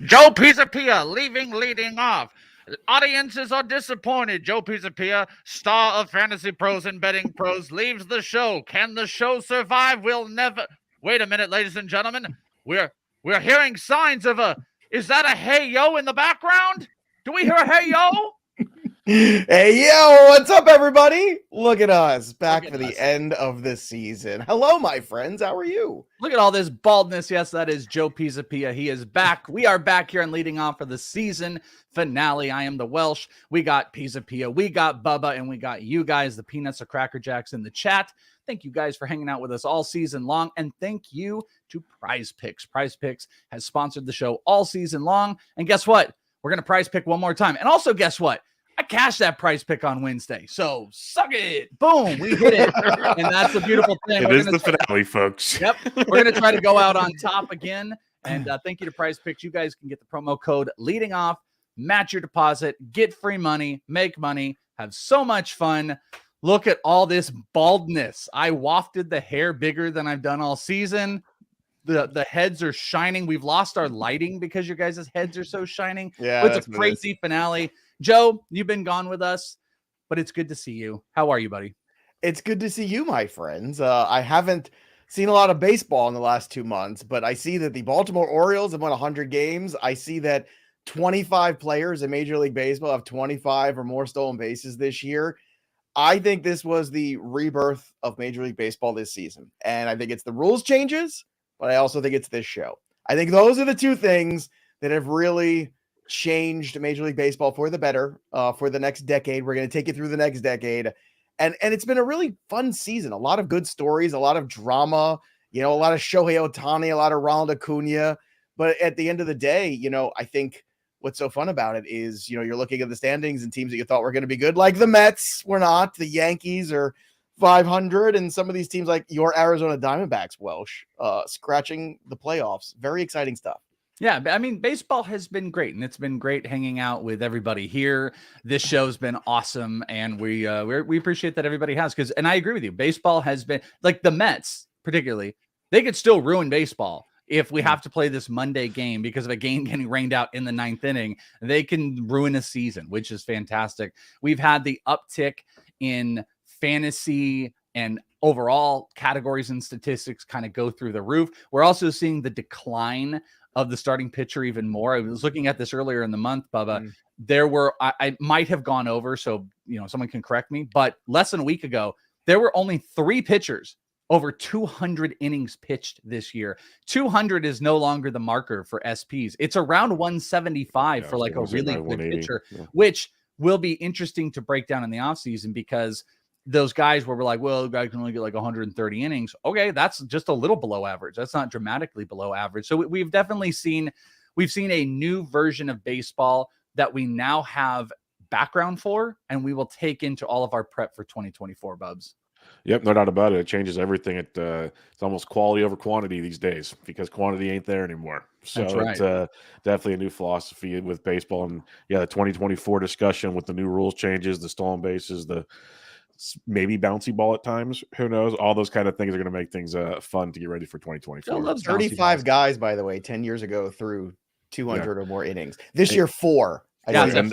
Joe Pisapia leading off. Audiences are disappointed. Joe Pisapia, star of Fantasy Pros and Betting Pros, leaves the show. Can the show survive? We'll never. Wait a minute, ladies and gentlemen. We're hearing signs of a. Is that a hey yo in the background? Do we hear a hey yo? Hey, yo, what's up, everybody? Look at us, back for the end of the season. Hello, my friends. How are you? Look at all this baldness. Yes, that is Joe Pisapia. He is back. We are back here and leading off for the season finale. I am the Welsh. We got Pisapia, we got Bubba, and we got you guys, the Peanuts or Cracker Jacks in the chat. Thank you guys for hanging out with us all season long, and thank you to PrizePicks. PrizePicks has sponsored the show all season long, and guess what? We're going to prize pick one more time. And also, guess what? I cashed that prize pick on Wednesday. So suck it. Boom. We hit it. And that's a beautiful thing. It is the finale, folks. Yep. We're going to try to go out on top again. And thank you to PrizePicks. You guys can get the promo code leading off, match your deposit, get free money, make money, have so much fun. Look at all this baldness. I wafted the hair bigger than I've done all season. The heads are shining. We've lost our lighting because your guys' heads are so shining. Yeah, it's a crazy finale. Joe, you've been gone with us, but it's good to see you. How are you, buddy? It's good to see you, my friends. I haven't seen a lot of baseball in the last 2 months, but I see that the Baltimore Orioles have won 100 games. I see that 25 players in Major League Baseball have 25 or more stolen bases this year. I think this was the rebirth of Major League Baseball this season. And I think it's the rules changes, but I also think it's this show. I think those are the two things that have really changed Major League Baseball for the better for the next decade. We're going to take you through the next decade. And it's been a really fun season. A lot of good stories, a lot of drama, a lot of Shohei Ohtani, a lot of Ronald Acuna. But at the end of the day, I think what's so fun about it is, you're looking at the standings and teams that you thought were going to be good, like the Mets were not. The Yankees are 500, and some of these teams like your Arizona Diamondbacks, Welsh, scratching the playoffs. Very exciting stuff. Yeah, I mean, baseball has been great, and it's been great hanging out with everybody here. This show's been awesome, and we appreciate that everybody has. And I agree with you. Baseball has been like the Mets, particularly. They could still ruin baseball if we have to play this Monday game because of a game getting rained out in the 9th inning. They can ruin a season, which is fantastic. We've had the uptick in fantasy and overall categories and statistics kind of go through the roof. We're also seeing the decline of the starting pitcher even more. I was looking at this earlier in the month, Bubba. There were, I might have gone over, so someone can correct me, but less than a week ago, there were only 3 pitchers over 200 innings pitched this year. 200 is no longer the marker for SPs. It's around 175 for like a really good pitcher, which will be interesting to break down in the offseason because those guys where we're like, well, the guy can only get like 130 innings. Okay, that's just a little below average. That's not dramatically below average. So we've definitely seen a new version of baseball that we now have background for, and we will take into all of our prep for 2024, Bubs. Yep, no doubt about it. It changes everything. It's almost quality over quantity these days because quantity ain't there anymore. So That's right. It's definitely a new philosophy with baseball. And yeah, the 2024 discussion with the new rules changes, the stolen bases, the maybe bouncy ball at times, who knows? All those kind of things are going to make things fun to get ready for 2024. 35 guys, by the way, 10 years ago threw 200 or more innings. This year, 4. Yeah, and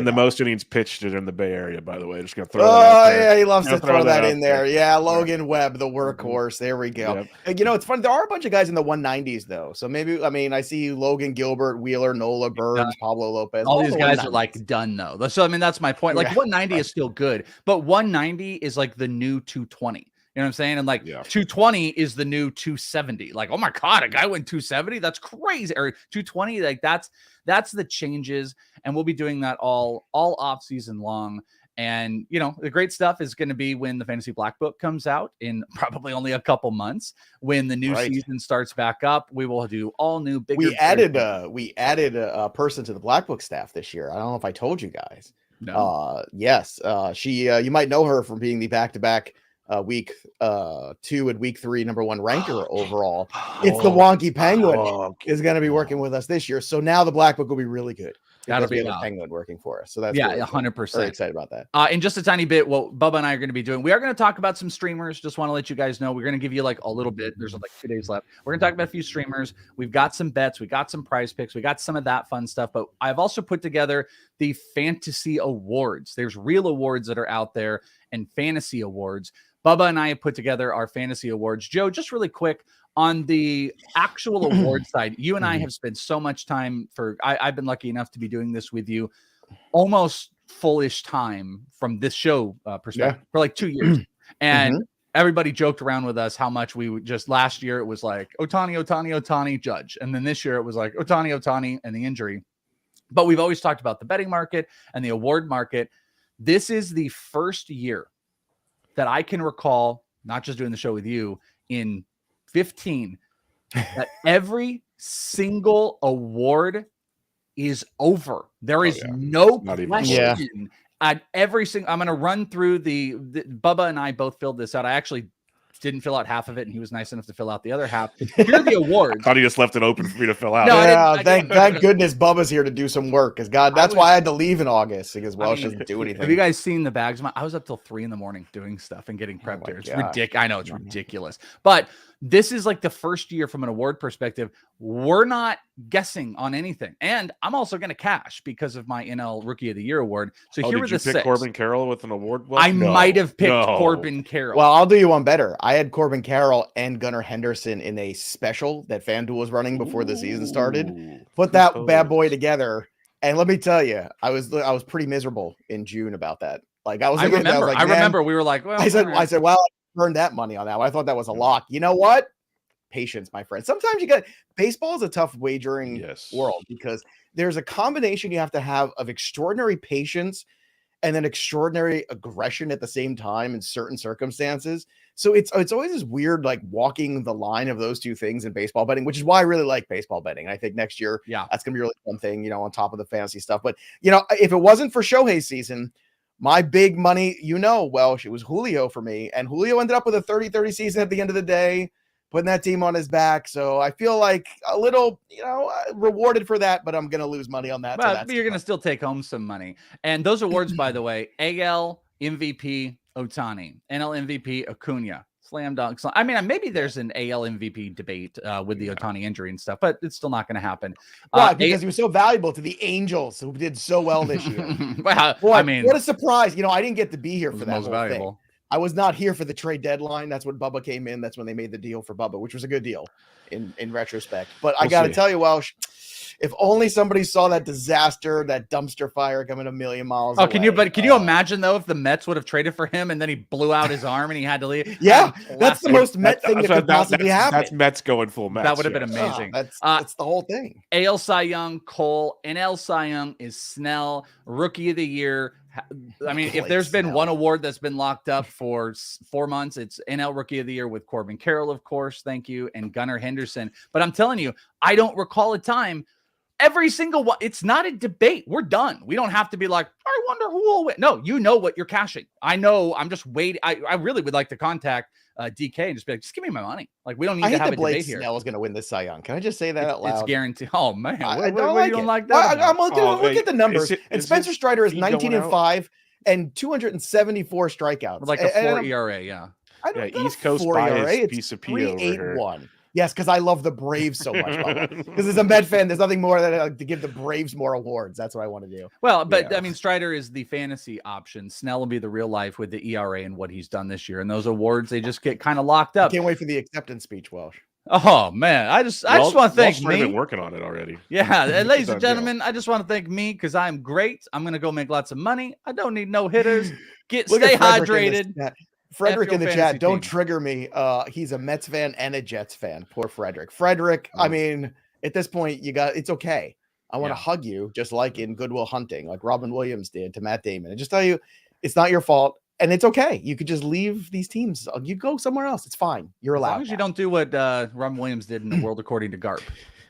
the most innings pitched in the Bay Area, by the way. Just gonna throw that out there. Yeah, he loves to throw that in there. Yeah, Logan Webb, the workhorse. There we go. Yep. It's funny. There are a bunch of guys in the 190s though. So maybe I see Logan Gilbert, Wheeler, Nola, Burns, Pablo Lopez. All these guys are like done though. So that's my point. Like 190 is still good, but 190 is like the new 220. You know what I'm saying? And 220 is the new 270. Like, oh my God, a guy went 270. That's crazy. Or 220. Like that's the changes. And we'll be doing that all off season long. And, the great stuff is going to be when the Fantasy Black Book comes out in probably only a couple months. When the new season starts back up, we will do all new big. We added a person to the Black Book staff this year. I don't know if I told you guys. No. Yes. She, you might know her from being the back-to-back week 2 and week 3 number 1 ranker overall. It's the Wonky Penguin is going to be working with us this year. So now the Black Book will be really good. That'll because we be have a loud. penguin working for us. So that's Yeah, really cool. 100%. Very excited about that. In just a tiny bit, what Bubba and I are going to be doing, we are going to talk about some streamers. Just want to let you guys know, we're going to give you like a little bit. There's like 2 days left. We're going to talk about a few streamers. We've got some bets. We got some prize picks. We got some of that fun stuff. But I've also put together the fantasy awards. There's real awards that are out there and fantasy awards. Bubba and I have put together our fantasy awards. Joe, just really quick on the actual award side, you and I have spent so much time I've been lucky enough to be doing this with you almost fullish time from this show perspective for like 2 years. And everybody joked around with us how much we would just last year. It was like Ohtani, Judge. And then this year it was like Ohtani and the injury. But we've always talked about the betting market and the award market. This is the first year that I can recall, not just doing the show with you, in 15, that every single award is over. There is no question at every single. I'm going to run through the Bubba and I both filled this out. I actually didn't fill out half of it, and he was nice enough to fill out the other half. Here are the awards. I thought he just left it open for me to fill out. No, yeah, thank goodness Bubba's here to do some work. Because God, that's why I had to leave in August because Welsh doesn't do anything. Have you guys seen the bags? I was up till 3 a.m. doing stuff and getting prepped here. It's ridiculous. I know it's ridiculous, but this is like the first year from an award perspective. We're not guessing on anything, and I'm also going to cash because of my NL Rookie of the Year award. So here were the 6. Corbin Carroll with an award? I might have picked Corbin Carroll. Well, I'll do you one better. I had Corbin Carroll and Gunnar Henderson in a special that FanDuel was running before the season started. Put that bad boy together, and let me tell you, I was pretty miserable in June about that. Like I remember we were like, well, I said, well, I earned that money on that. I thought that was a lock. You know what? Patience, my friend. Sometimes baseball is a tough wagering world because there's a combination you have to have of extraordinary patience and then extraordinary aggression at the same time in certain circumstances. So it's always this weird, like walking the line of those two things in baseball betting, which is why I really like baseball betting. And I think next year, that's going to be a really fun thing, on top of the fantasy stuff. But, if it wasn't for Shohei's season, my big money, Welsh, it was Julio for me. And Julio ended up with a 30-30 season at the end of the day, putting that team on his back. So I feel like a little, rewarded for that, but I'm going to lose money on that. But you're going to still take home some money. And those awards, by the way, AL MVP, Ohtani, NL MVP, Acuna, slam dunk. I mean, maybe there's an AL MVP debate with the Ohtani injury and stuff, but it's still not going to happen. Right, because he was so valuable to the Angels who did so well this year. Well, boy, what a surprise. I didn't get to be here for that most valuable thing. I was not here for the trade deadline. That's when Bubba came in. That's when they made the deal for Bubba, which was a good deal in retrospect. But I got to tell you, Welsh, if only somebody saw that disaster, that dumpster fire coming a million miles away. Can you imagine, though, if the Mets would have traded for him and then he blew out his arm and he had to leave? Yeah, that's the most Met thing that could possibly happen. That's Mets going full Mets. That would have been amazing. That's the whole thing. AL Cy Young, Cole. NL Cy Young is Snell. Rookie of the Year. I mean, if there's been one award that's been locked up for 4 months, it's NL Rookie of the Year with Corbin Carroll, of course. Thank you. And Gunnar Henderson. But I'm telling you, I don't recall a time. Every single one. It's not a debate. We're done. We don't have to be like, I wonder who will win. No, you know what you're cashing. I know. I'm just waiting. I really would like to contact DK and just be like, just give me my money. Like, we don't need to have a debate here. Snell is going to win this Cy Young. Can I just say that out loud? It's guaranteed. Oh man, I don't like that. I'm look at the numbers. And Spencer Strider is 19-5 and 274 strikeouts. Like a 4 ERA. Yeah. East Coast bias piece of P over here. 3.81. Yes, because I love the Braves so much. Because as a Met fan, there's nothing more than to give the Braves more awards. That's what I want to do. Well, but I mean, Strider is the fantasy option. Snell will be the real life with the ERA and what he's done this year. And those awards, they just get kind of locked up. I can't wait for the acceptance speech, Welsh. Oh man, I just want to thank me. Been working on it already. Yeah, and ladies and gentlemen, I just want to thank me because I'm great. I'm gonna go make lots of money. I don't need no hitters. Stay hydrated. Frederick in the chat, don't trigger me. He's a Mets fan and a Jets fan. Poor Frederick. I mean, at this point, it's okay. I want to hug you, just like in Good Will Hunting, like Robin Williams did to Matt Damon, and just tell you, it's not your fault, and it's okay. You could just leave these teams. You go somewhere else. It's fine. You're allowed. As long as you don't do what Robin Williams did in The World According to Garp.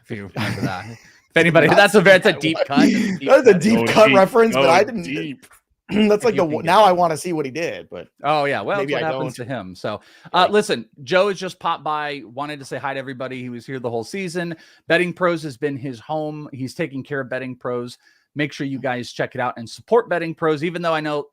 If you remember that. If anybody, that's a deep cut. That's a deep cut reference, but I didn't. Deep. That's like now I want to see what he did, but well, maybe that's what happens to him. So listen, Joe has just popped by, wanted to say hi to everybody. He was here the whole season. Betting Pros has been his home. He's taking care of Betting Pros. Make sure you guys check it out and support Betting Pros, even though I know,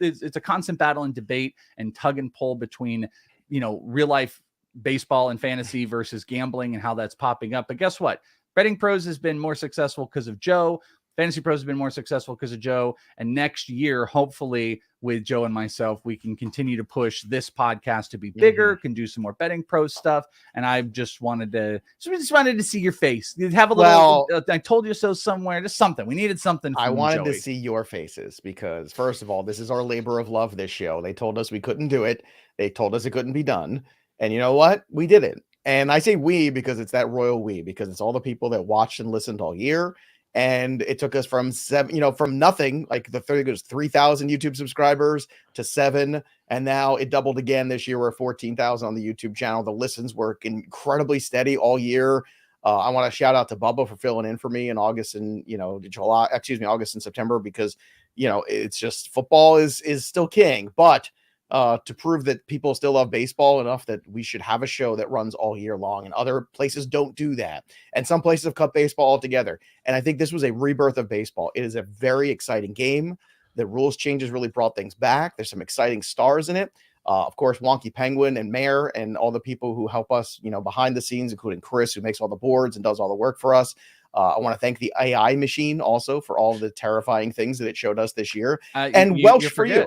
it's a constant battle and debate and tug and pull between, real life baseball and fantasy versus gambling and how that's popping up. But guess what? Betting Pros has been more successful because of Joe. Fantasy Pros has been more successful because of Joe. And next year, hopefully, with Joe and myself, we can continue to push this podcast to be bigger, can do some more Betting Pros stuff. And I just wanted to see your face. You'd have a little, I told you so somewhere, just something. We needed something. I wanted Joey to see your faces because, first of all, this is our labor of love, this show. They told us we couldn't do it. They told us it couldn't be done. And you know what? We did it. And I say we because it's that royal we, because it's all the people that watched and listened all year. And it took us from from nothing, like the 3,000 YouTube subscribers to 7. And now it doubled again this year. We're 14,000 on the YouTube channel. The listens were incredibly steady all year. I want to shout out to Bubba for filling in for me in August and, August and September, because, it's just football is still king. But to prove that people still love baseball enough that we should have a show that runs all year long, and other places don't do that. And some places have cut baseball altogether. And I think this was a rebirth of baseball. It is a very exciting game. The rules changes really brought things back. There's some exciting stars in it. Of course, Wonky Penguin and Mayor and all the people who help us, behind the scenes, including Chris, who makes all the boards and does all the work for us. I want to thank the AI machine also for all the terrifying things that it showed us this year. And Welsh for you.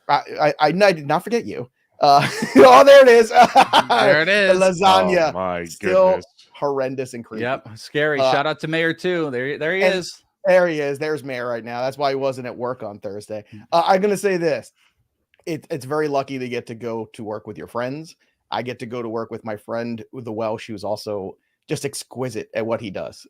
I did not forget you. Oh, there it is. There it is. The lasagna. Oh, my still goodness. Horrendous and creepy. Yep, scary. Shout out to Mayor too. There he is. There he is. There's Mayor right now. That's why he wasn't at work on Thursday. I'm going to say this. It's very lucky to get to go to work with your friends. I get to go to work with my friend, the Welsh, who's also just exquisite at what he does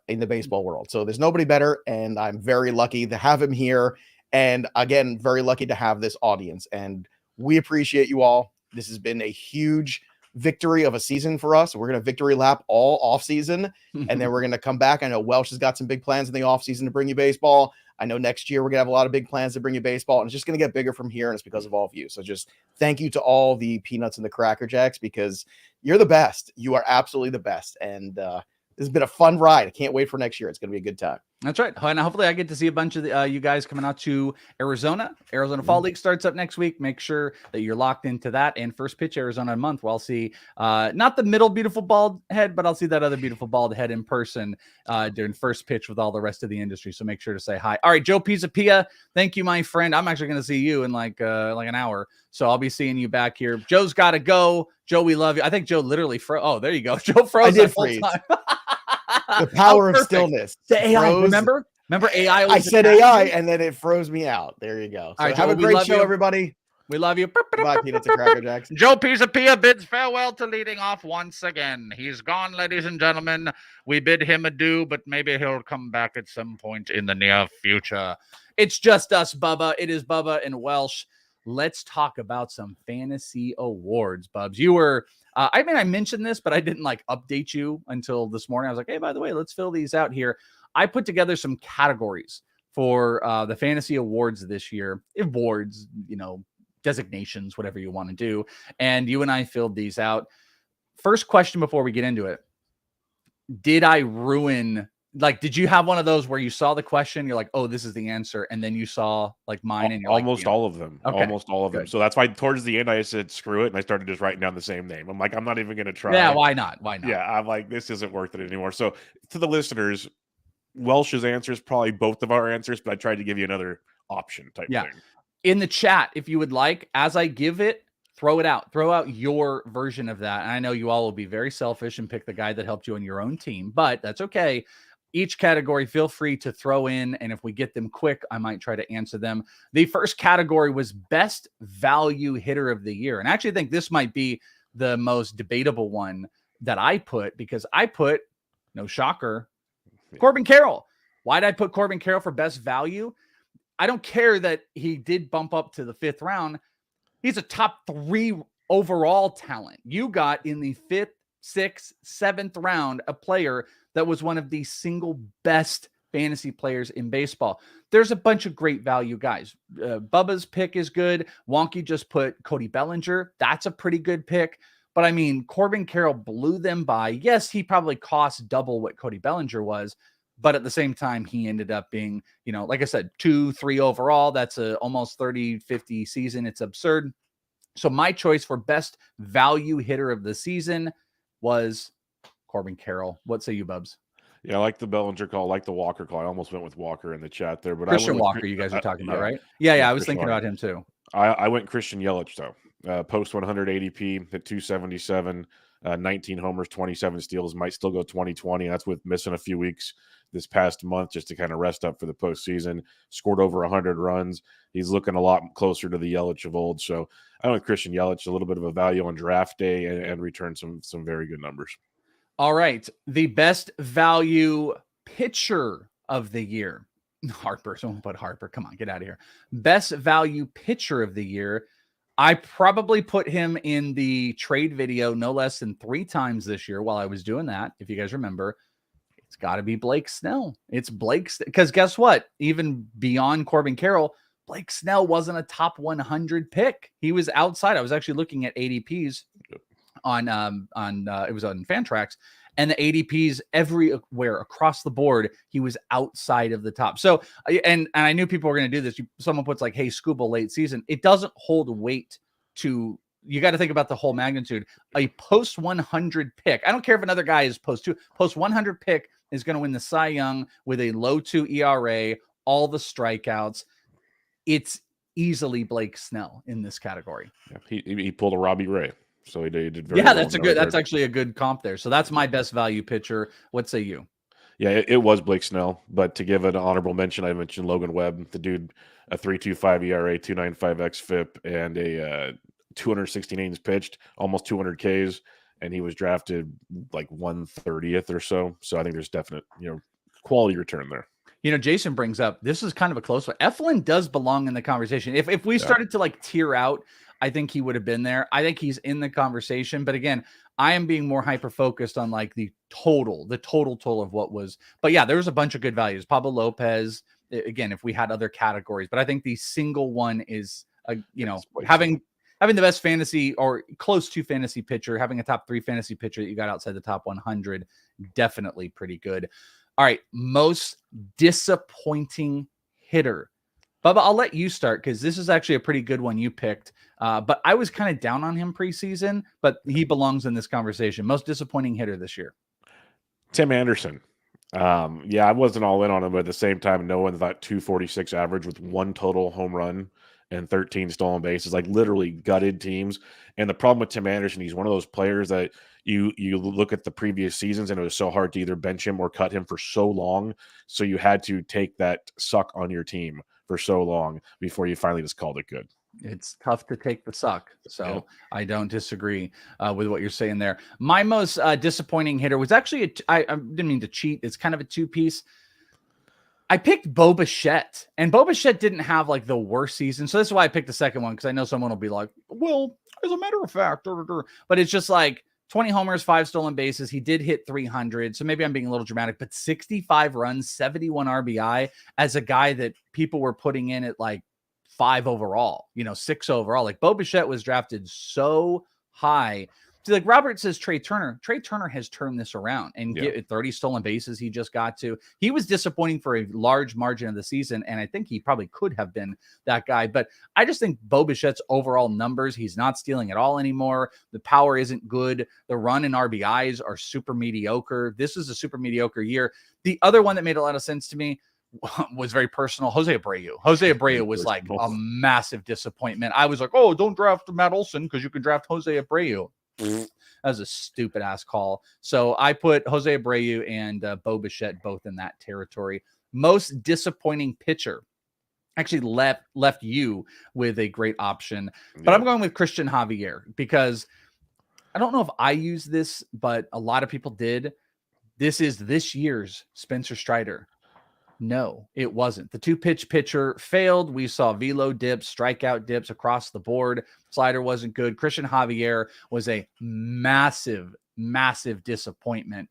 in the baseball world. So there's nobody better, and I'm very lucky to have him here. And again, very lucky to have this audience, and we appreciate you all. This has been a huge victory of a season for us. We're going to victory lap all off season, and then we're going to come back. I know Welsh has got some big plans in the off season to bring you baseball. I know next year we're going to have a lot of big plans to bring you baseball, and it's just going to get bigger from here. And it's because of all of you. So just thank you to all the Peanuts and the Cracker Jacks, because you're the best. You are absolutely the best. And this has been a fun ride. I can't wait for next year. It's going to be a good time. That's right. And hopefully I get to see a bunch of you guys coming out to Arizona. Arizona Fall League starts up next week. Make sure that you're locked into that. And first pitch Arizona a month, where I'll see not the middle beautiful bald head, but I'll see that other beautiful bald head in person during first pitch with all the rest of the industry. So make sure to say hi. All right, Joe Pisapia, thank you, my friend. I'm actually going to see you in like an hour. So I'll be seeing you back here. Joe's got to go. Joe, we love you. I think Joe literally froze. Oh, there you go. Joe froze. I did freeze. The power of stillness. The AI, remember AI? I said AI, and then it froze me out. There you go. So all right, have Joe, a great show, everybody. We love you. Bye, Peanuts and Cracker Jacks. Joe Pisapia bids farewell to leading off once again. He's gone, ladies and gentlemen. We bid him adieu, but maybe he'll come back at some point in the near future. It's just us, Bubba. It is Bubba and Welsh. Let's talk about some fantasy awards, Bubs. You were... I mentioned this, but I didn't update you until this morning. I was like, hey, by the way, let's fill these out here. I put together some categories for the fantasy awards this year. Awards, designations, whatever you want to do. And you and I filled these out. First question before we get into it. Did I ruin... did you have one of those where you saw the question, you're like, oh, this is the answer, and then you saw mine, and you're almost all of them. Okay. Almost all of them. So that's why towards the end I said screw it, and I started just writing down the same name. I'm like, I'm not even going to try. Yeah, why not? Yeah, I'm like, this isn't worth it anymore. So to the listeners, Welsh's answer is probably both of our answers, but I tried to give you another option type thing. In the chat, if you would like, as I give it, throw it out. Throw out your version of that. And I know you all will be very selfish and pick the guy that helped you on your own team, but that's okay. Each category, feel free to throw in, and if we get them quick, I might try to answer them. The first category was Best Value Hitter of the Year. And I actually think this might be the most debatable one that I put, because I put, no shocker, Corbin Carroll. Why did I put Corbin Carroll for Best Value? I don't care that he did bump up to the 5th round. He's a top 3 overall talent. You got in the 5th, 6th, 7th round a player that was one of the single best fantasy players in baseball. There's a bunch of great value guys. Bubba's pick is good. Wonky just put Cody Bellinger. That's a pretty good pick. But Corbin Carroll blew them by. Yes, he probably cost double what Cody Bellinger was, But at the same time, he ended up being, like I said, 2-3 overall. That's a almost 30-50 season. It's absurd. So my choice for best value hitter of the season was Corbin Carroll. What say you, Bubs? Yeah, I like the Bellinger call, I like the Walker call. I almost went with Walker in the chat there, but Christian I went Walker, with, you guys are talking about, yeah, right? Yeah, I was Christian thinking Walker. about him too. I went Christian Yelich though. Post 100 ADP at 277, 19 homers, 27 steals. Might still go 2020. That's with missing a few weeks this past month just to kind of rest up for the postseason. Scored over 100 runs. He's looking a lot closer to the Yelich of old. So I went Christian Yelich, a little bit of a value on draft day, and returned some very good numbers. All right, the best value pitcher of the year. Harper, someone put Harper. Come on, get out of here. Best value pitcher of the year. I probably put him in the trade video no less than 3 times this year while I was doing that. If you guys remember, it's got to be Blake Snell. It's Blake, because guess what? Even beyond Corbin Carroll, Blake Snell wasn't a top 100 pick. He was outside. I was actually looking at ADPs on it was on Fantrax, and the ADPs everywhere across the board, he was outside of the top. So, and I knew people were going to do this. Someone puts like, hey, Scooble late season. It doesn't hold weight to, you got to think about the whole magnitude. A post 100 pick. I don't care if another guy is post 100 pick is going to win the Cy Young with a low 2 ERA, all the strikeouts. It's easily Blake Snell in this category. Yeah, he pulled a Robbie Ray. So he did very well. Yeah, that's actually a good comp there. So that's my best value pitcher. What say you? Yeah, it was Blake Snell, but to give an honorable mention, I mentioned Logan Webb, the dude, a 3.25 ERA, 2.95 xFIP, and a 216 innings pitched, almost 200 Ks, and he was drafted like 130th or so. So I think there's definite, quality return there. Jason brings up, this is kind of a close one. Eflin does belong in the conversation. If we started to like tier out, I think he would have been there. I think he's in the conversation. But again, I am being more hyper-focused on like the total of what was. But yeah, there was a bunch of good values. Pablo Lopez, again, if we had other categories. But I think the single one is, having the best fantasy or close to fantasy pitcher, having a top 3 fantasy pitcher that you got outside the top 100, definitely pretty good. All right, most disappointing hitter. Bubba, I'll let you start because this is actually a pretty good one you picked. But I was kind of down on him preseason, but he belongs in this conversation. Most disappointing hitter this year. Tim Anderson. I wasn't all in on him, but at the same time, knowing that 246 average with 1 total home run and 13 stolen bases, like literally gutted teams. And the problem with Tim Anderson, he's one of those players that you look at the previous seasons and it was so hard to either bench him or cut him for so long. So you had to take that suck on your team for so long before you finally just called it good. It's tough to take the suck. So I don't disagree with what you're saying there. My most disappointing hitter was actually, I didn't mean to cheat. It's kind of a 2-piece. I picked Bo Bichette, and Bo Bichette didn't have like the worst season. So that's why I picked the second one, because I know someone will be like, well, as a matter of fact, but it's just like 20 homers, 5 stolen bases. He did hit 300. So maybe I'm being a little dramatic, but 65 runs, 71 RBI as a guy that people were putting in at like 5 overall, 6 overall. Like Bo Bichette was drafted so high. See, like Robert says, Trey Turner has turned this around and get 30 stolen bases. He just got to. He was disappointing for a large margin of the season, and I think he probably could have been that guy. But I just think Bo Bichette's overall numbers, he's not stealing at all anymore. The power isn't good. The run and RBIs are super mediocre. This is a super mediocre year. The other one that made a lot of sense to me was very personal. Jose Abreu was like a massive disappointment. I was like, oh, don't draft Matt Olson because you can draft Jose Abreu. That was a stupid ass call. So I put Jose Abreu and Bo Bichette both in that territory. Most disappointing pitcher. Actually left you with a great option, but I'm going with Christian Javier because I don't know if I used this, but a lot of people did. This is this year's Spencer Strider. No, it wasn't. The 2-pitch pitcher failed. We saw velo dips, strikeout dips across the board. Slider wasn't good. Christian Javier was a massive, massive disappointment.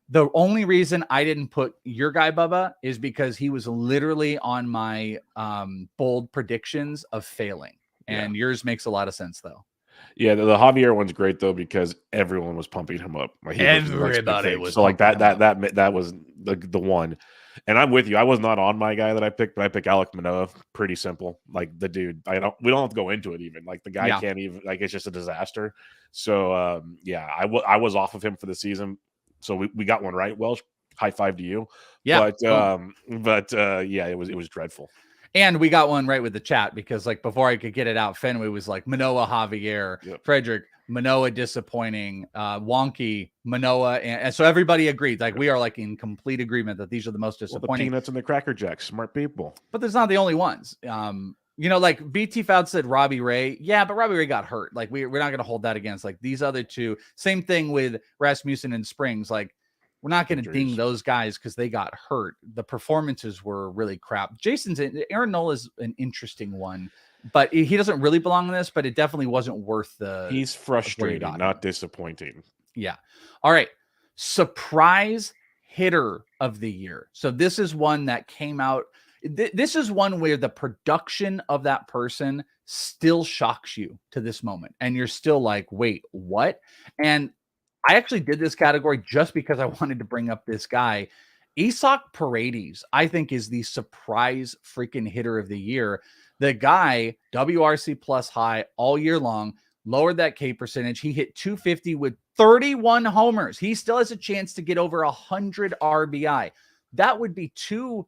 The only reason I didn't put your guy, Bubba, is because he was literally on my bold predictions of failing. And yours makes a lot of sense, though. Yeah, the Javier one's great though because everyone was pumping him up. Like, everybody was so like that was the one. And I'm with you. I was not on my guy that I picked, but I picked Alek Manoah. Pretty simple. Like the dude, we don't have to go into it even. Like the guy can't even, like it's just a disaster. So I was off of him for the season. So we got one right. Welsh, high five to you. Yeah. But it was dreadful. And we got one right with the chat because like before I could get it out, Fenway was like Manoah, Javier, Frederick, Manoah disappointing, Wonky, Manoah, and so everybody agreed. Like we are like in complete agreement that these are the most disappointing. The Peanuts and the Cracker Jacks, smart people. But there's not the only ones. Like BT Foud said Robbie Ray. Yeah, but Robbie Ray got hurt. Like we're not going to hold that against like these other two. Same thing with Rasmussen and Springs. Like we're not going to ding those guys because they got hurt. The performances were really crap. Aaron Nola is an interesting one, but he doesn't really belong in this, but it definitely wasn't worth the. He's frustrating, not disappointing. Yeah. All right. Surprise hitter of the year. So this is one that came out. This is one where the production of that person still shocks you to this moment. And you're still like, wait, what? And I actually did this category just because I wanted to bring up this guy. Isaac Paredes, I think, is the surprise freaking hitter of the year. The guy, WRC plus high all year long, lowered that K percentage. He hit 250 with 31 homers. He still has a chance to get over 100 RBI. That would be two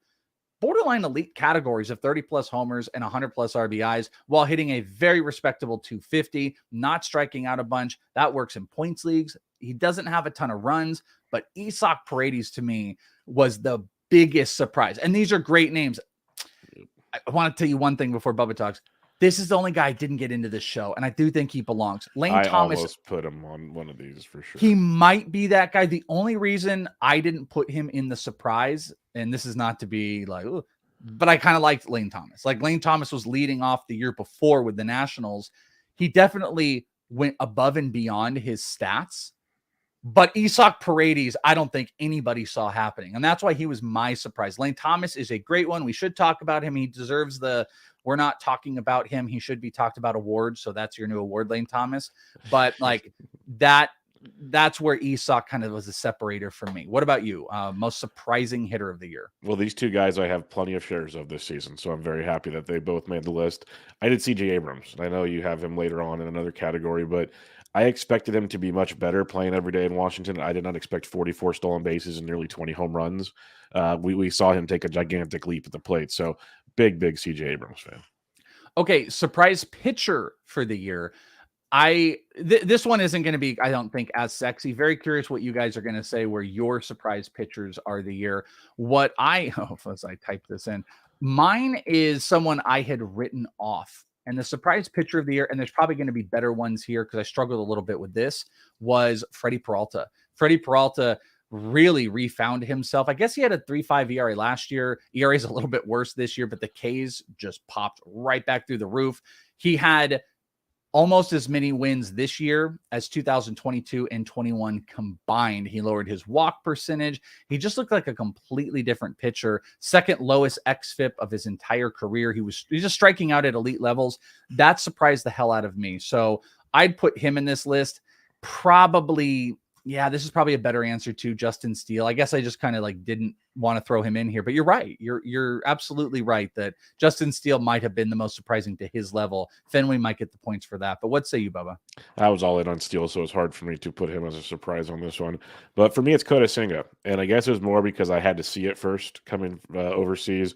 borderline elite categories of 30 plus homers and 100 plus RBIs while hitting a very respectable 250, not striking out a bunch. That works in points leagues. He doesn't have a ton of runs, but Isaac Paredes to me was the biggest surprise. And these are great names. I want to tell you one thing before Bubba talks. This is the only guy I didn't get into this show, and I do think he belongs. Lane Thomas. Almost put him on one of these for sure. He might be that guy. The only reason I didn't put him in the surprise, and this is not to be like, ooh, but I kind of liked Lane Thomas. Like Lane Thomas was leading off the year before with the Nationals. He definitely went above and beyond his stats. But Isaac Paredes, I don't think anybody saw happening. And that's why he was my surprise. Lane Thomas is a great one. We should talk about him. He deserves we're not talking about him. He should be talked about awards. So that's your new award, Lane Thomas. But like that's where Isaac kind of was a separator for me. What about you? Most surprising hitter of the year? Well, these two guys I have plenty of shares of this season, so I'm very happy that they both made the list. I did CJ Abrams. I know you have him later on in another category, but I expected him to be much better playing every day in Washington. I did not expect 44 stolen bases and nearly 20 home runs. We saw him take a gigantic leap at the plate. So big CJ Abrams fan. Okay, surprise pitcher for the year. This one isn't going to be, I don't think, as sexy. Very curious what you guys are going to say where your surprise pitchers are the year. As I type this in, mine is someone I had written off. And the surprise pitcher of the year, and there's probably going to be better ones here because I struggled a little bit with this, was Freddie Peralta. Freddie Peralta really refound himself. I guess he had a 3.5 ERA last year. ERA is a little bit worse this year, but the Ks just popped right back through the roof. He had almost as many wins this year as 2022 and 21 combined. He lowered his walk percentage. He just looked like a completely different pitcher. Second lowest xFIP of his entire career. He's just striking out at elite levels. That surprised the hell out of me. So I'd put him in this list. This is probably a better answer to Justin Steele. I guess I just kind of like didn't want to throw him in here, but you're right. You're absolutely right that Justin Steele might have been the most surprising to his level. Fenway might get the points for that. But what say you, Bubba? I was all in on Steele, so it's hard for me to put him as a surprise on this one. But for me, it's Kota Singa, and I guess it was more because I had to see it first coming overseas.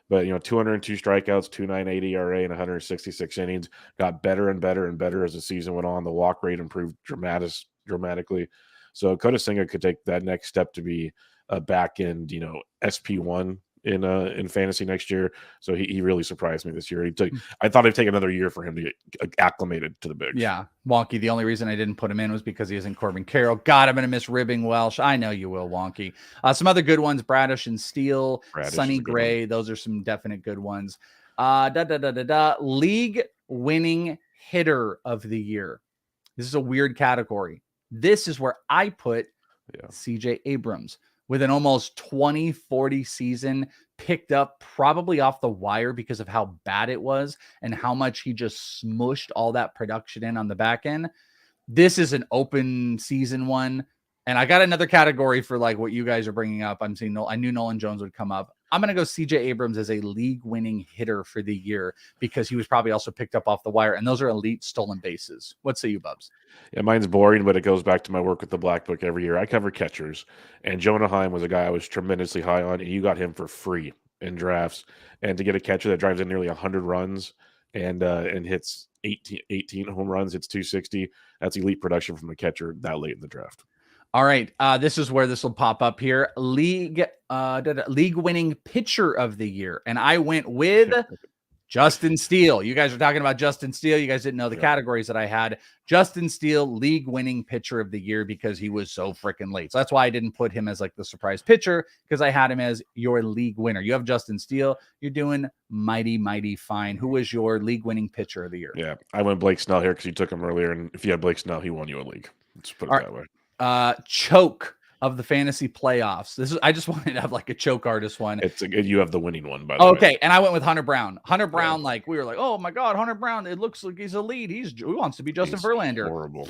But 202 strikeouts, 2.98 ERA, and 166 innings. Got better and better and better as the season went on. The walk rate improved dramatically. So Kota Singa could take that next step to be a back end, SP1 in fantasy next year. So he really surprised me this year. I thought it'd take another year for him to get acclimated to the bigs. Yeah, Wonky. The only reason I didn't put him in was because he isn't Corbin Carroll. God, I'm going to miss ribbing Welsh. I know you will, Wonky. Some other good ones: Bradish and Steele, Sonny Gray. Those are some definite good ones. League winning hitter of the year. This is a weird category. This is where I put CJ Abrams with an almost 20-40 season, picked up probably off the wire because of how bad it was and how much he just smushed all that production in on the back end. This is an open season one. And I got another category for like what you guys are bringing up. I knew Nolan Jones would come up. I'm going to go CJ Abrams as a league-winning hitter for the year because he was probably also picked up off the wire, and those are elite stolen bases. What say you, Bubs? Yeah, mine's boring, but it goes back to my work with the Black Book every year. I cover catchers, and Jonah Heim was a guy I was tremendously high on, and you got him for free in drafts. And to get a catcher that drives in nearly 100 runs and hits 18 home runs, hits 260, that's elite production from a catcher that late in the draft. All right, this is where this will pop up here. League winning pitcher of the year, and I went with Justin Steele. You guys are talking about Justin Steele. You guys didn't know the categories that I had. Justin Steele, league winning pitcher of the year because he was so freaking late. So that's why I didn't put him as like the surprise pitcher because I had him as your league winner. You have Justin Steele. You're doing mighty, mighty fine. Who was your league winning pitcher of the year? Yeah, I went Blake Snell here because you took him earlier, and if you had Blake Snell, he won you a league. Let's put it that way. Choke of the fantasy playoffs. I just wanted to have like a choke artist one. You have the winning one, by the way. Okay, and I went with Hunter Brown. Hunter Brown, like we were like, oh my God, Hunter Brown. It looks like he's a lead. He wants to be Justin Verlander. Horrible.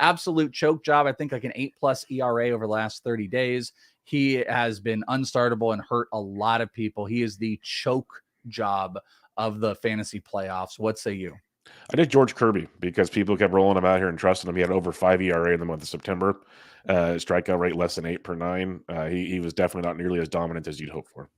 Absolute choke job. I think like an 8+ ERA over the last 30 days. He has been unstartable and hurt a lot of people. He is the choke job of the fantasy playoffs. What say you? I did George Kirby because people kept rolling him out here and trusting him. He had over 5 ERA in the month of September. Strikeout rate less than 8 per 9. He was definitely not nearly as dominant as you'd hope for.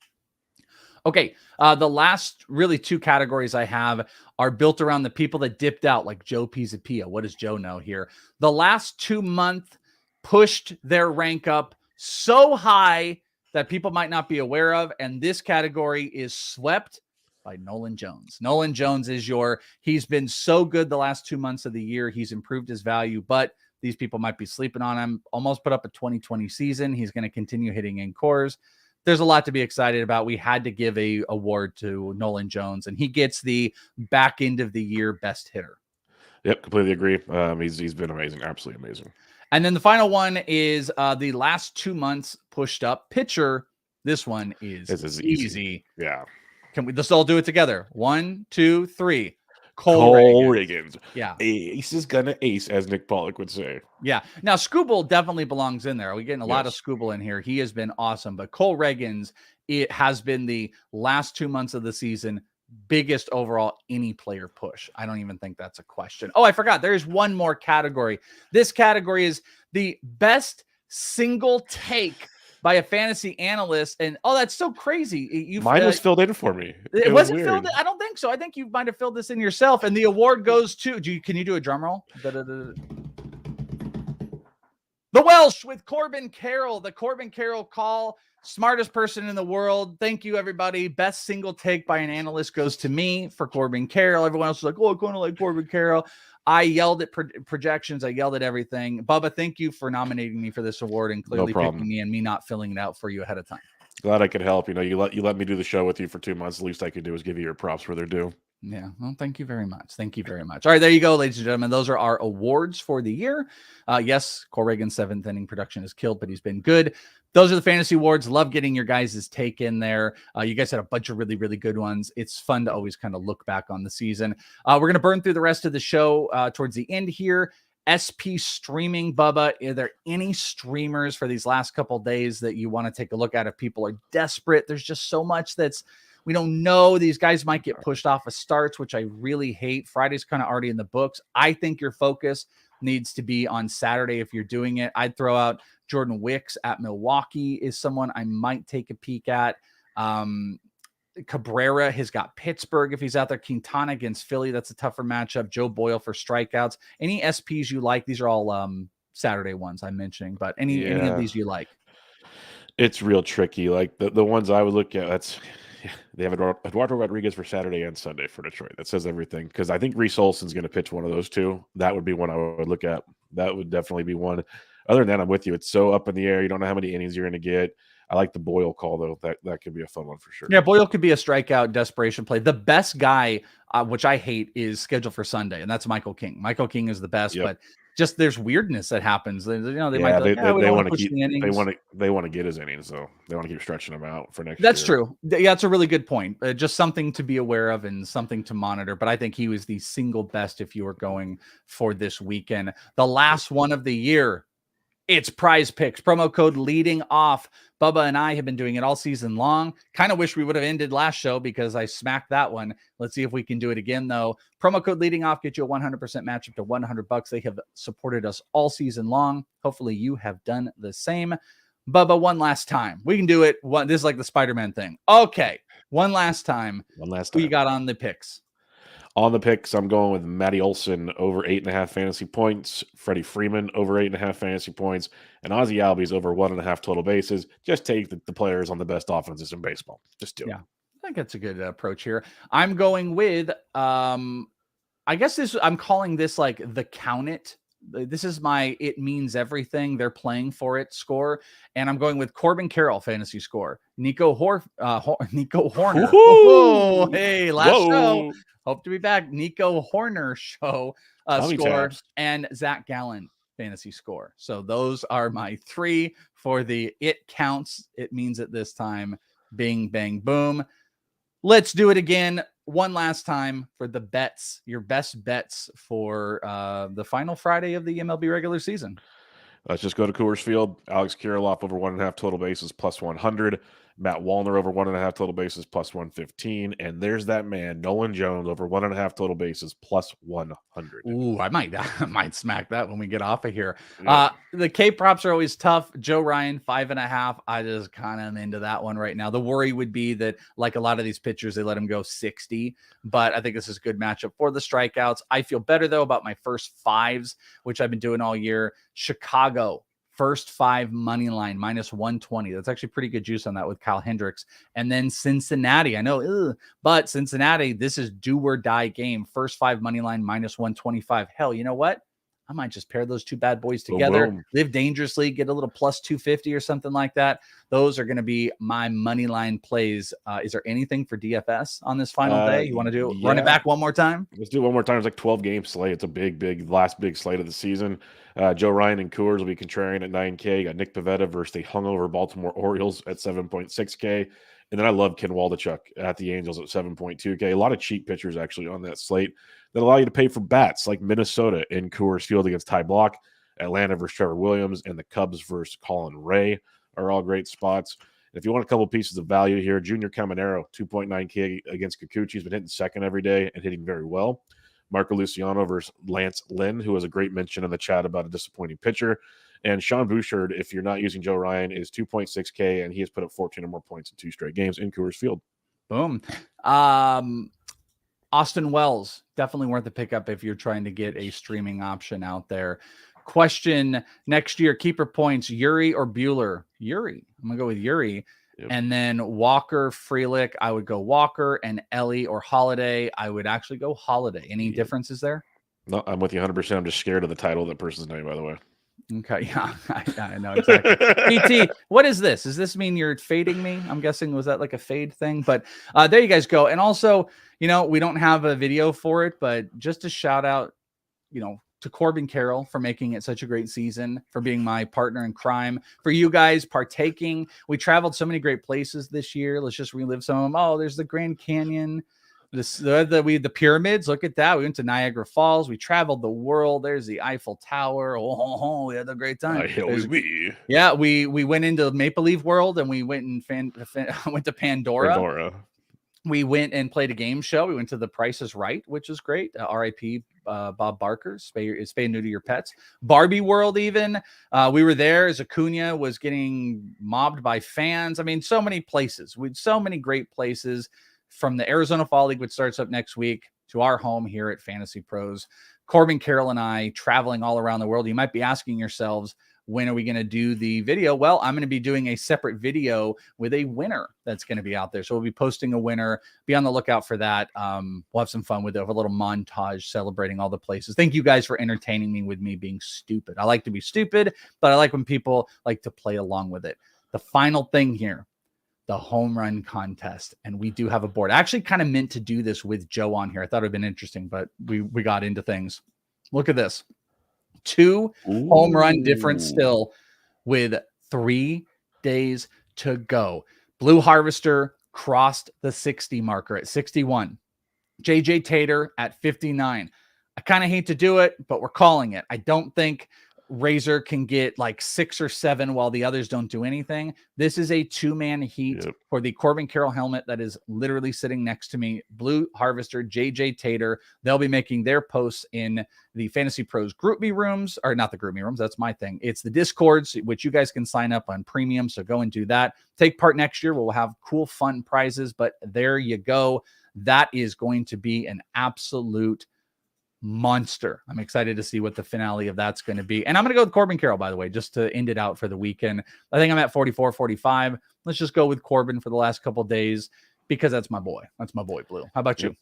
Okay, the last really 2 categories I have are built around the people that dipped out, like Joe PrizePicks. What does Joe know here? The last 2 months pushed their rank up so high that people might not be aware of, and this category is swept by Nolan Jones. Nolan Jones is he's been so good the last 2 months of the year. He's improved his value, but these people might be sleeping on him. Almost put up a 2020 season. He's going to continue hitting in cores. There's a lot to be excited about. We had to give a award to Nolan Jones, and he gets the back end of the year best hitter. Yep, completely agree. He's been amazing, absolutely amazing. And then the final one is the last 2 months pushed up pitcher. This one is easy. Yeah. Can we just all do it together? 1, 2, 3. Cole Riggins. Yeah. Ace is gonna ace, as Nick Pollock would say. Yeah. Now, Scooble definitely belongs in there. We're getting a lot of Scooble in here. He has been awesome. But Cole Riggins, it has been the last 2 months of the season biggest overall any player push. I don't even think that's a question. Oh, I forgot. There's one more category. This category is the best single take by a fantasy analyst. And that's so crazy. Mine was filled in for me. It wasn't filled in. I don't think so. I think you might have filled this in yourself. And the award goes to, can you do a drum roll? The Welsh with Corbin Carroll, the Corbin Carroll call. Smartest person in the world. Thank you, everybody. Best single take by an analyst goes to me for Corbin Carroll. Everyone else was like, oh, I kind of like Corbin Carroll. I yelled at projections. I yelled at everything. Bubba, thank you for nominating me for this award and clearly picking me and me not filling it out for you ahead of time. Glad I could help. You let me do the show with you for 2 months. The least I could do is give you your props where they're due. Yeah. Well, thank you very much. Thank you very much. All right, there you go, ladies and gentlemen. Those are our awards for the year. Yes, Cole Riggins' 7th inning production is killed, but he's been good. Those are the fantasy awards. Love getting your guys' take in there. You guys had a bunch of really, really good ones. It's fun to always kind of look back on the season. We're going to burn through the rest of the show towards the end here. SP streaming, Bubba, are there any streamers for these last couple of days that you want to take a look at if people are desperate? There's just so much we don't know. These guys might get pushed off of starts, which I really hate. Friday's kind of already in the books. I think your focus needs to be on Saturday if you're doing it. I'd throw out Jordan Wicks at Milwaukee is someone I might take a peek at. Cabrera has got Pittsburgh if he's out there. Quintana against Philly. That's a tougher matchup. Joe Boyle for strikeouts. Any SPs you like? These are all Saturday ones I'm mentioning, but any of these you like? It's real tricky. Like the ones I would look at, they have Eduardo Rodriguez for Saturday and Sunday for Detroit. That says everything because I think Reese Olson's going to pitch one of those two. That would be one I would look at. That would definitely be one. Other than that, I'm with you. It's so up in the air. You don't know how many innings you're going to get. I like the Boyle call, though. That could be a fun one for sure. Yeah, Boyle could be a strikeout desperation play. The best guy, which I hate, is scheduled for Sunday, and that's Michael King. Michael King is the best, but just there's weirdness that happens. They might be like, they want to get his innings, so they want to keep stretching them out for next year. That's true. Yeah, that's a really good point. Just something to be aware of and something to monitor. But I think he was the single best if you were going for this weekend. The last one of the year. It's PrizePicks, promo code leading off. Bubba and I have been doing it all season long. Kind of wish we would have ended last show because I smacked that one. Let's see if we can do it again, though. Promo code leading off gets you a 100% match up to $100. They have supported us all season long. Hopefully you have done the same. Bubba, one last time. We can do it. This is like the Spider-Man thing. Okay, one last time. Who you got on the picks? On the picks, I'm going with Matty Olson over 8.5 fantasy points, Freddie Freeman over 8.5 fantasy points, and Ozzie Albies over 1.5 total bases. Just take the players on the best offenses in baseball. Just do it. I think that's a good approach here. I'm going with, I guess I'm calling this like the count it. This is my it means everything. They're playing for it score. And I'm going with Corbin Carroll fantasy score. Nico Horner. Oh, hey, last show. Hope to be back. Nico Horner show score taps. And Zach Gallen fantasy score. So those are my three for the it counts. It means it this time. Bing, bang, boom. Let's do it again. One last time for the bets, your best bets for the final Friday of the MLB regular season. Let's just go to Coors Field. Alex Kirilloff over 1.5 total bases plus 100. Matt Wallner over 1.5 total bases plus 115. And there's that man, Nolan Jones, over 1.5 total bases plus 100. Ooh, I might smack that when we get off of here. Yeah. The K props are always tough. Joe Ryan, 5.5. I just kind of am into that one right now. The worry would be that, like a lot of these pitchers, they let him go 60. But I think this is a good matchup for the strikeouts. I feel better, though, about my first fives, which I've been doing all year. Chicago. First 5 money line minus 120. That's actually pretty good juice on that with Kyle Hendricks. And then Cincinnati. I know, but Cincinnati, this is do or die game. First 5 money line minus 125. Hell, you know what? I might just pair those two bad boys together, live dangerously, get a little plus 250 or something like that. Those are going to be my money line plays. Is there anything for DFS on this final day? You want to run it back one more time? Let's do it one more time. It's like 12 game slate. It's a big last big slate of the season. Joe Ryan and Coors will be contrarian at 9K. You got Nick Pivetta versus the hungover Baltimore Orioles at 7.6K. And then I love Ken Waldichuk at the Angels at 7.2K. A lot of cheap pitchers actually on that slate that allow you to pay for bats like Minnesota in Coors Field against Ty Block, Atlanta versus Trevor Williams, and the Cubs versus Colin Ray are all great spots. If you want a couple pieces of value here, Junior Caminero, 2.9K against Kikuchi. He's been hitting second every day and hitting very well. Marco Luciano versus Lance Lynn, who has a great mention in the chat about a disappointing pitcher. And Sean Bouchard, if you're not using Joe Ryan, is 2.6K, and he has put up 14 or more points in 2 straight games in Coors Field. Boom. Austin Wells, definitely worth the pickup if you're trying to get a streaming option out there. Question next year, keeper points, Yuri or Bueller? Yuri. I'm going to go with Yuri. Yep. And then Walker, Frelick, I would go Walker, and Ellie or Holiday, I would actually go Holiday. Any differences there? No, I'm with you 100%. I'm just scared of the title of that person's name, by the way. Okay, yeah, I know exactly. PT, what is this? Does this mean you're fading me? I'm guessing, was that like a fade thing? But there you guys go. And also, we don't have a video for it, but just a shout out, to Corbin Carroll for making it such a great season, for being my partner in crime, for you guys partaking. We traveled so many great places this year. Let's just relive some of them. Oh, there's the Grand Canyon. The pyramids. Look at that. We went to Niagara Falls. We traveled the world. There's the Eiffel Tower. We had a great time. Yeah, we went into Maple Leaf World, and we went and went to Pandora. We went and played a game show. We went to the Price is Right, which is great. RIP Bob Barker. Spay and neuter your pets. Barbie World, even. We were there as Acuna was getting mobbed by fans. I mean, so many places. So many great places. From the Arizona Fall League, which starts up next week, to our home here at Fantasy Pros. Corbin Carroll and I traveling all around the world. You might be asking yourselves, when are we going to do the video? Well, I'm going to be doing a separate video with a winner that's going to be out there. So we'll be posting a winner. Be on the lookout for that. We'll have some fun with it. We'll have a little montage celebrating all the places. Thank you guys for entertaining me with me being stupid. I like to be stupid, but I like when people like to play along with it. The final thing here, the home run contest. And we do have a board. I actually kind of meant to do this with Joe on here. I thought it would have been interesting, but we got into things. Look at this. 2 home run difference still with 3 days to go. Blue Harvester crossed the 60 marker at 61. JJ Tater at 59. I kind of hate to do it, but we're calling it. I don't think Razor can get like 6 or 7 while the others don't do anything. This is a 2-man heat for the Corbin Carroll helmet that is literally sitting next to me. Blue Harvester, JJ Tater. They'll be making their posts in the Fantasy Pros Group Me rooms, or not the Group Me rooms. That's my thing. It's the Discords, which you guys can sign up on premium. So go and do that. Take part next year. We'll have cool, fun prizes, but there you go. That is going to be an absolute monster. I'm excited to see what the finale of that's going to be. And I'm going to go with Corbin Carroll, by the way, just to end it out for the weekend. I think I'm at 44, 45. Let's just go with Corbin for the last couple of days because that's my boy. That's my boy, Blue. How about you?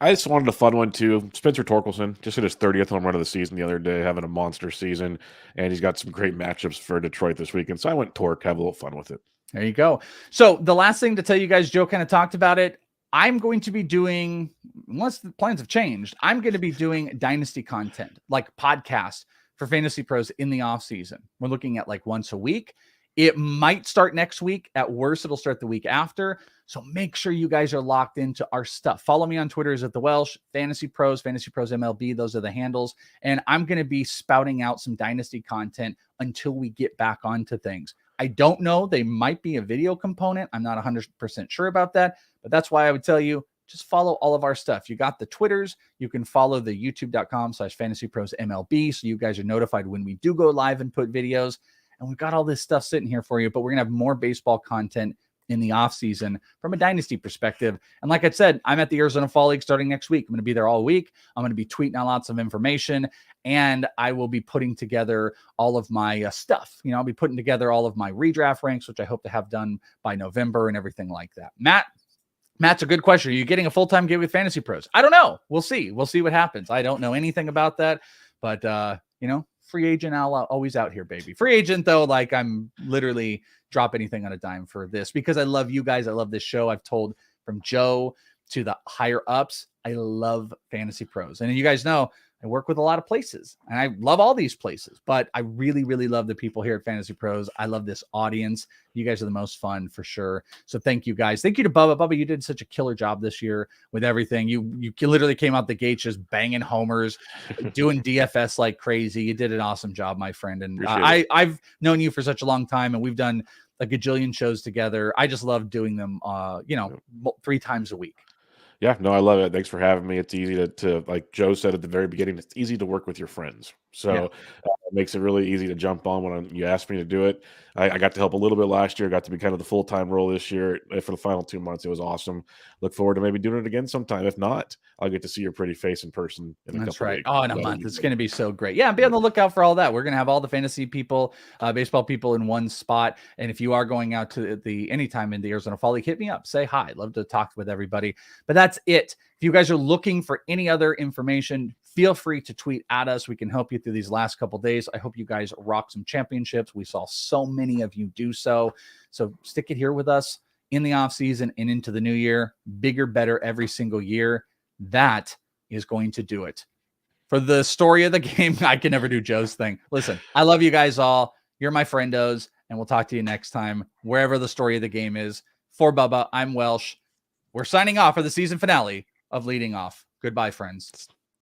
I just wanted a fun one too. Spencer Torkelson just hit his 30th home run of the season the other day, having a monster season, and he's got some great matchups for Detroit this weekend. So I went Torque, have a little fun with it. There you go. So the last thing to tell you guys, Joe kind of talked about it. I'm going to be doing, unless the plans have changed, I'm going to be doing dynasty content, like podcasts for Fantasy Pros in the off season. We're looking at like once a week. It might start next week. At worst, it'll start the week after. So make sure you guys are locked into our stuff. Follow me on Twitter is at the Welsh, Fantasy Pros MLB. Those are the handles. And I'm going to be spouting out some dynasty content until we get back onto things. I don't know. They might be a video component. I'm not 100% sure about that, but that's why I would tell you, just follow all of our stuff. You got the Twitters. You can follow the youtube.com/FantasyProsMLB. So you guys are notified when we do go live and put videos. And we've got all this stuff sitting here for you, but we're going to have more baseball content in the off season from a dynasty perspective. And like I said, I'm at the Arizona Fall League starting next week. I'm going to be there all week. I'm going to be tweeting out lots of information, and I will be putting together all of my stuff. You know, I'll be putting together all of my redraft ranks, which I hope to have done by November and everything like that. Matt's a good question. Are you getting a full-time gig with Fantasy Pros? I don't know. We'll see. We'll see what happens. I don't know anything about that, but you know, free agent, always out here, baby. Free agent though, like I'm literally drop anything on a dime for this because I love you guys. I love this show. I've told from Joe to the higher ups, I love Fantasy Pros. And you guys know I work with a lot of places and I love all these places, but I really, really love the people here at Fantasy Pros. I love this audience. You guys are the most fun for sure. So thank you guys. Thank you to Bubba. Bubba, you did such a killer job this year with everything. You literally came out the gates just banging homers, doing DFS like crazy. You did an awesome job, my friend. And I've known you for such a long time and we've done a gajillion shows together. I just love doing them, 3 times a week. Yeah, no, I love it. Thanks for having me. It's easy to like Joe said at the very beginning, it's easy to work with your friends. So it makes it really easy to jump on when you ask me to do it. I got to help a little bit last year. Got to be kind of the full-time role this year. For the final 2 months, it was awesome. Look forward to maybe doing it again sometime. If not, I'll get to see your pretty face in person. That's right. Oh, in a month. It's going to be so great. Yeah, be on the lookout for all that. We're going to have all the fantasy people, baseball people in one spot. And if you are going out to anytime in the Arizona Fall League, hit me up. Say hi. Love to talk with everybody. But that's it. If you guys are looking for any other information, feel free to tweet at us. We can help you through these last couple days. I hope you guys rock some championships. We saw so many of you do so. So stick it here with us in the off season and into the new year. Bigger, better every single year. That is going to do it. For the story of the game, I can never do Joe's thing. Listen, I love you guys all. You're my friendos, and we'll talk to you next time, wherever the story of the game is. For Bubba, I'm Welsh. We're signing off for the season finale of Leading Off. Goodbye, friends.